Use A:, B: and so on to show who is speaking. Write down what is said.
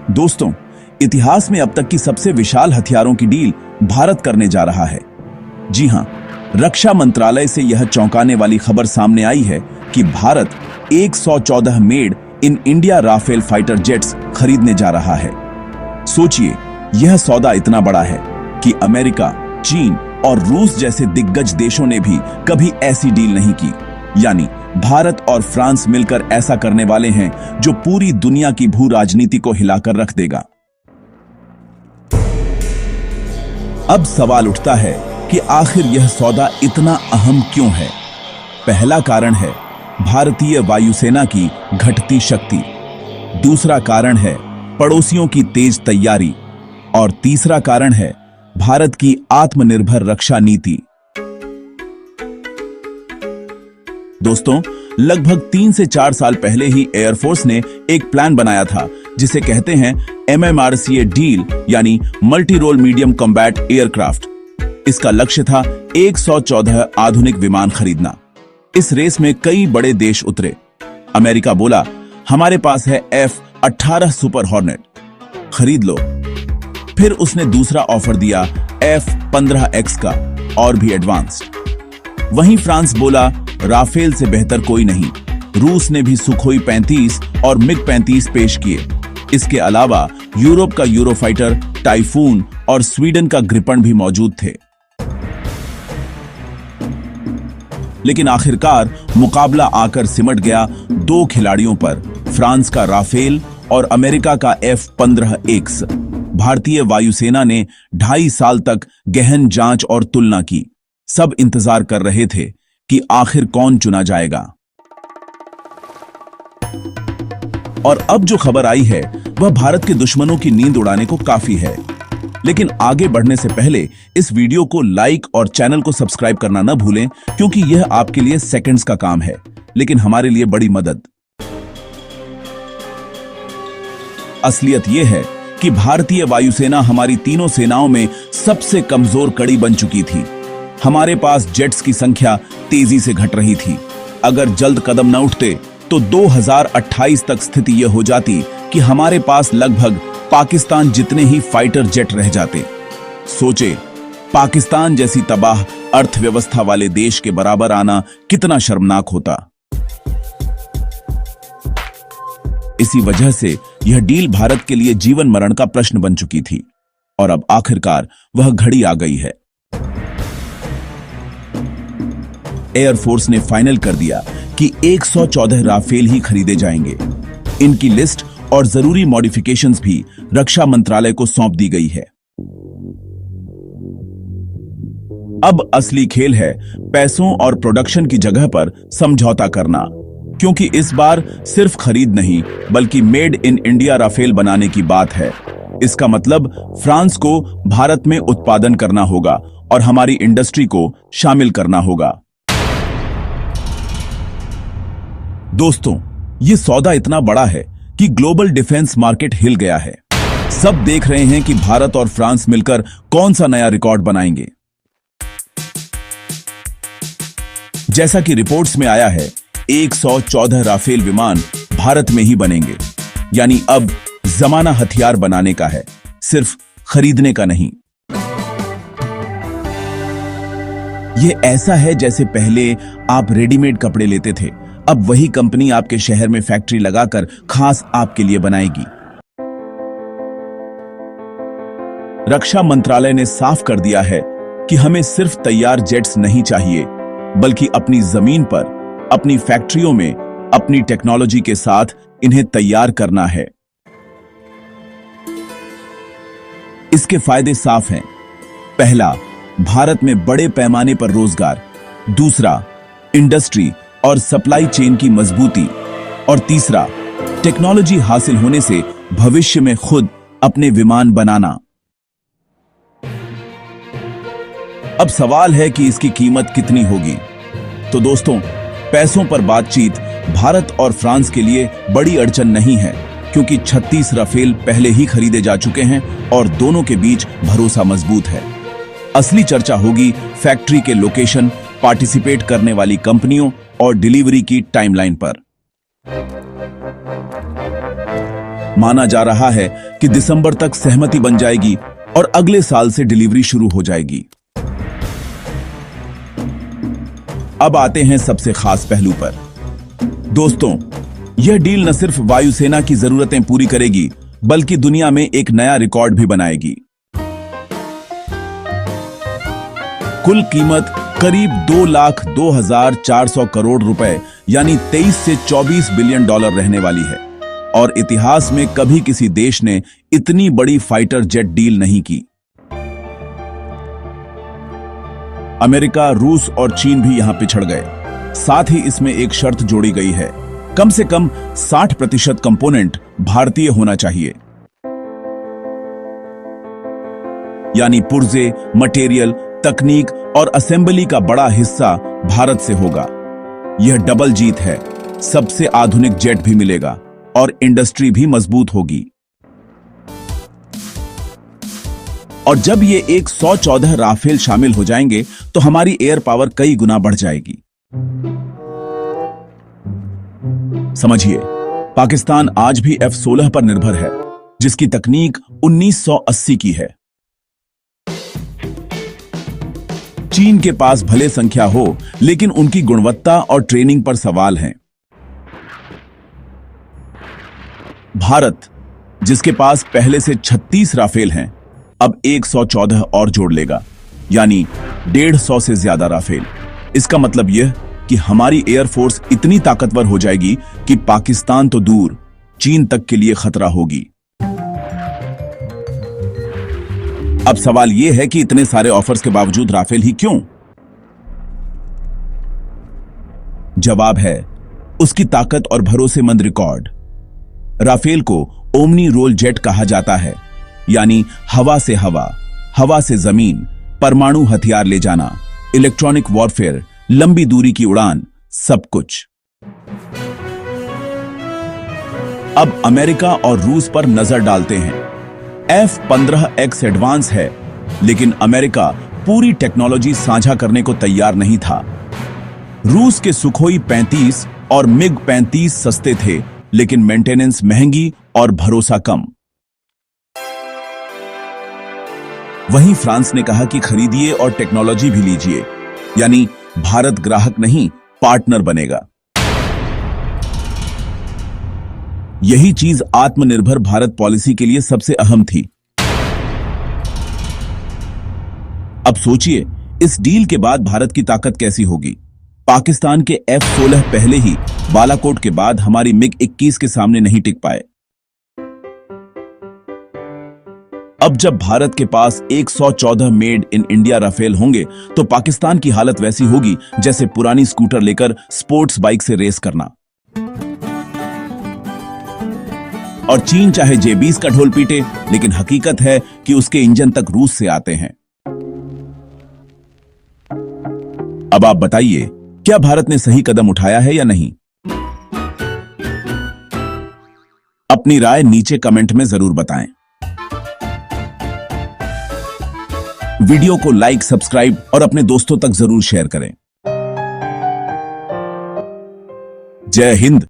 A: दोस्तों, इतिहास में अब तक की सबसे विशाल हथियारों की डील भारत करने जा रहा है। जी हां, रक्षा मंत्रालय से यह चौंकाने वाली खबर सामने आई है कि Bharat 114 made in India Rafale fighter jets खरीदने जा रहा है। सोचिए, यह सौदा इतना बड़ा है कि अमेरिका, चीन और रूस जैसे दिग्गज देशों ने भी कभी ऐसी डील नहीं की। यानी भारत और फ्रांस मिलकर ऐसा करने वाले हैं जो पूरी दुनिया की भू राजनीति को हिलाकर रख देगा। अब सवाल उठता है कि आखिर यह सौदा इतना अहम क्यों है। पहला कारण है भारतीय वायुसेना की घटती शक्ति, दूसरा कारण है पड़ोसियों की तेज तैयारी और तीसरा कारण है भारत की आत्मनिर्भर रक्षा नीति। दोस्तों, लगभग 3 से 4 साल पहले ही एयरफोर्स ने एक प्लान बनाया था जिसे कहते हैं MMRCA डील, यानी multi role medium combat aircraft. इसका लक्ष्य था 114 आधुनिक विमान खरीदना। इस रेस में कई बड़े देश उतरे। अमेरिका बोला, हमारे पास है F-18 सुपर हॉर्नेट, खरीद लो। फिर उसने दूसरा ऑफर दिया F-15X का, और भी एडवांस्ड। वहीं फ्रांस बोला, राफेल से बेहतर कोई नहीं। रूस ने भी सुखोई 35 और मिग 35 पेश किए। इसके अलावा यूरोप का यूरोफाइटर, टाइफून और स्वीडन का ग्रिपन भी मौजूद थे। लेकिन आखिरकार मुकाबला आकर सिमट गया 2 खिलाड़ियों पर, फ्रांस का राफेल और अमेरिका का F-15X। भारतीय वायुसेना ने 2.5 साल तक गहन जांच और तुलना की। सब इंतजार कर रहे थे कि आखिर कौन चुना जाएगा। और अब जो खबर आई है वह भारत के दुश्मनों की नींद उड़ाने को काफी है। लेकिन आगे बढ़ने से पहले इस वीडियो को लाइक और चैनल को सब्सक्राइब करना न भूलें, क्योंकि यह आपके लिए सेकंड्स का काम है, लेकिन हमारे लिए बड़ी मदद। असलियत यह है कि भारतीय वायुसेना हमारी तीनों सेनाओं में सबसे कमजोर कड़ी बन चुकी थी। हमारे पास जेट्स की संख्या तेजी से घट रही थी। अगर जल्द कदम न उठते तो 2028 तक स्थिति यह हो जाती कि हमारे पास लगभग पाकिस्तान जितने ही फाइटर जेट रह जाते। सोचे, पाकिस्तान जैसी तबाह अर्थव्यवस्था वाले देश के बराबर आना कितना शर्मनाक होता। इसी वजह से यह डील भारत के लिए जीवन मरण का प्रश्न बन चुकी थी, और अब आखिरकार वह घड़ी आ गई है। एयरफोर्स ने फाइनल कर दिया कि 114 राफेल ही खरीदे जाएंगे। इनकी लिस्ट और जरूरी मॉडिफिकेशंस भी रक्षा मंत्रालय को सौंप दी गई है। अब असली खेल है पैसों और प्रोडक्शन की जगह पर समझौता करना, क्योंकि इस बार सिर्फ खरीद नहीं बल्कि मेड इन इंडिया राफेल बनाने की बात है। इसका मतलब फ्रांस को भारत में उत्पादन करना होगा और हमारी इंडस्ट्री को शामिल करना होगा। दोस्तों, ये सौदा इतना बड़ा है कि ग्लोबल डिफेंस मार्केट हिल गया है। सब देख रहे हैं कि भारत और फ्रांस मिलकर कौन सा नया रिकॉर्ड बनाएंगे। जैसा कि रिपोर्ट्स में आया है, 114 राफेल विमान भारत में ही बनेंगे। यानी अब जमाना हथियार बनाने का है, सिर्फ खरीदने का नहीं। यह ऐसा है जैसे पहले आप रेडीमेड कपड़े लेते थे, अब वही कंपनी आपके शहर में फैक्ट्री लगाकर खास आपके लिए बनाएगी। रक्षा मंत्रालय ने साफ कर दिया है कि हमें सिर्फ तैयार जेट्स नहीं चाहिए, बल्कि अपनी जमीन पर, अपनी फैक्ट्रियों में, अपनी टेक्नोलॉजी के साथ इन्हें तैयार करना है। इसके फायदे साफ हैं। पहला, भारत में बड़े पैमाने पर रोजगार। दूसरा, इंडस्ट्री और सप्लाई चेन की मजबूती। और तीसरा, टेक्नोलॉजी हासिल होने से भविष्य में खुद अपने विमान बनाना। अब सवाल है कि इसकी कीमत कितनी होगी। तो दोस्तों, पैसों पर बातचीत भारत और फ्रांस के लिए बड़ी अड़चन नहीं है, क्योंकि 36 राफेल पहले ही खरीदे जा चुके हैं और दोनों के बीच भरोसा मजबूत है। असली चर्चा होगी फैक्ट्री के लोकेशन, पार्टिसिपेट करने वाली कंपनियों और डिलीवरी की टाइमलाइन पर। माना जा रहा है कि दिसंबर तक सहमति बन जाएगी और अगले साल से डिलीवरी शुरू हो जाएगी। अब आते हैं सबसे खास पहलू पर। दोस्तों, यह डील न सिर्फ वायुसेना की जरूरतें पूरी करेगी बल्कि दुनिया में एक नया रिकॉर्ड भी बनाएगी। कुल कीमत करीब 2,02,400 करोड़ रुपए यानी 23 से 24 बिलियन डॉलर रहने वाली है और इतिहास में कभी किसी देश ने इतनी बड़ी फाइटर जेट डील नहीं की। अमेरिका, रूस और चीन भी यहां पिछड़ गए। साथ ही इसमें एक शर्त जोड़ी गई है, कम से कम 60% कंपोनेंट भारतीय होना चाहिए, यानी पुर्जे, मटेरियल, तकनीक और असेंबली का बड़ा हिस्सा भारत से होगा। यह डबल जीत है, सबसे आधुनिक जेट भी मिलेगा और इंडस्ट्री भी मजबूत होगी। और जब ये 114 राफेल शामिल हो जाएंगे तो हमारी एयर पावर कई गुना बढ़ जाएगी। समझिए, पाकिस्तान आज भी F-16 पर निर्भर है, जिसकी तकनीक 1980 की है। चीन के पास भले संख्या हो, लेकिन उनकी गुणवत्ता और ट्रेनिंग पर सवाल हैं। भारत, जिसके पास पहले से 36 राफेल हैं, अब 114 और जोड़ लेगा, यानी 150 से ज्यादा राफेल। इसका मतलब यह कि हमारी एयरफोर्स इतनी ताकतवर हो जाएगी कि पाकिस्तान तो दूर, चीन तक के लिए खतरा होगी। अब सवाल यह है कि इतने सारे ऑफर्स के बावजूद राफेल ही क्यों? जवाब है उसकी ताकत और भरोसेमंद रिकॉर्ड। राफेल को ओमनी रोल जेट कहा जाता है, यानी हवा से हवा, हवा से जमीन, परमाणु हथियार ले जाना, इलेक्ट्रॉनिक वॉरफेयर, लंबी दूरी की उड़ान, सब कुछ। अब अमेरिका और रूस पर नजर डालते हैं। F-15X एडवांस है, लेकिन अमेरिका पूरी टेक्नोलॉजी साझा करने को तैयार नहीं था। रूस के सुखोई 35 और मिग 35 सस्ते थे, लेकिन मेंटेनेंस महंगी और भरोसा कम। वहीं फ्रांस ने कहा कि खरीदिए और टेक्नोलॉजी भी लीजिए, यानी भारत ग्राहक नहीं, पार्टनर बनेगा। यही चीज आत्मनिर्भर भारत पॉलिसी के लिए सबसे अहम थी। अब सोचिए, इस डील के बाद भारत की ताकत कैसी होगी। पाकिस्तान के F-16 पहले ही बालाकोट के बाद हमारी मिग 21 के सामने नहीं टिक पाए। अब जब भारत के पास 114 मेड इन इंडिया राफेल होंगे तो पाकिस्तान की हालत वैसी होगी जैसे पुरानी स्कूटर लेकर स्पोर्ट्स बाइक से रेस करना। और चीन चाहे J-20 का ढोल पीटे, लेकिन हकीकत है कि उसके इंजन तक रूस से आते हैं। अब आप बताइए, क्या भारत ने सही कदम उठाया है या नहीं? अपनी राय नीचे कमेंट में जरूर बताएं। वीडियो को लाइक, सब्सक्राइब और अपने दोस्तों तक जरूर शेयर करें। जय हिंद।